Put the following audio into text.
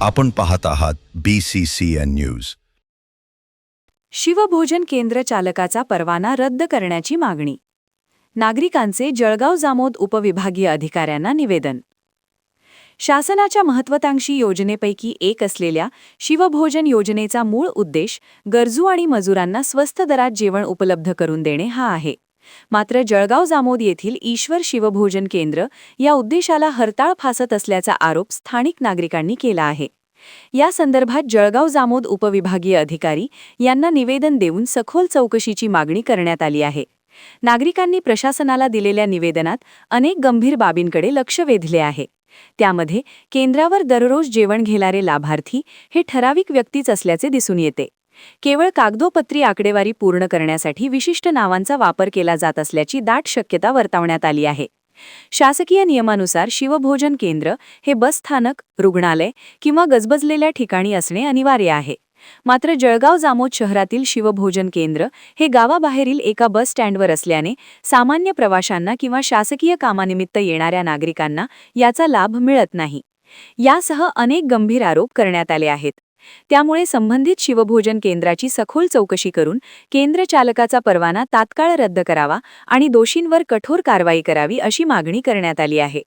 आपण पाहत आहात BCCN न्यूज. शिवभोजन केंद्र चालकाचा परवाना रद्द करण्याची मागणी. नागरिकांचे जळगाव जामोद उपविभागीय अधिकाऱ्यांना निवेदन. शासनाच्या महत्त्वाकांक्षी योजनेपैकी एक असलेल्या शिवभोजन योजनेचा मूळ उद्देश गरजू आणि मजुरांना स्वस्त दरात जेवण उपलब्ध करून देणे हा आहे. मात्र जळगाव जामोद येथील ईश्वर शिवभोजन केंद्र या उद्देशाला हरताळ फासत असल्याचा आरोप स्थानिक नागरिकांनी केला आहे. या संदर्भात जळगाव जामोद उपविभागीय अधिकारी यांना निवेदन देऊन सखोल चौकशीची मागणी करण्यात आली आहे. नागरिकांनी प्रशासनाला दिलेल्या निवेदनात अनेक गंभीर बाबींकडे लक्ष वेधले आहे. त्यामध्ये केंद्रावर दररोज जेवण घेणारे लाभार्थी हे ठराविक व्यक्तीच असल्याचे दिसून येते. केवळ कागदोपत्री आकडेवारी पूर्ण करण्यासाठी विशिष्ट नावांचा वापर केला जात असल्याची दाट शक्यता वर्तवण्यात आली आहे. शासकीय नियमानुसार शिवभोजन केंद्र हे बसस्थानक, रुग्णालय किंवा गजबजलेल्या ठिकाणी असणे अनिवार्य आहे. मात्र जळगाव जामोद शहरातील शिवभोजन केंद्र हे गावाबाहेरील एका बस स्टँडवर असल्याने सामान्य प्रवाशांना किंवा शासकीय कामानिमित्त येणाऱ्या नागरिकांना याचा लाभ मिळत नाही. यासह अनेक गंभीर आरोप करण्यात आले आहेत. त्यामुळे संबंधित शिवभोजन केंद्राची सखोल चौकशी करून केंद्र चालकाचा परवाना तात्काळ रद्द करावा आणि दोषींवर कठोर कारवाई करावी अशी मागणी करण्यात आली आहे.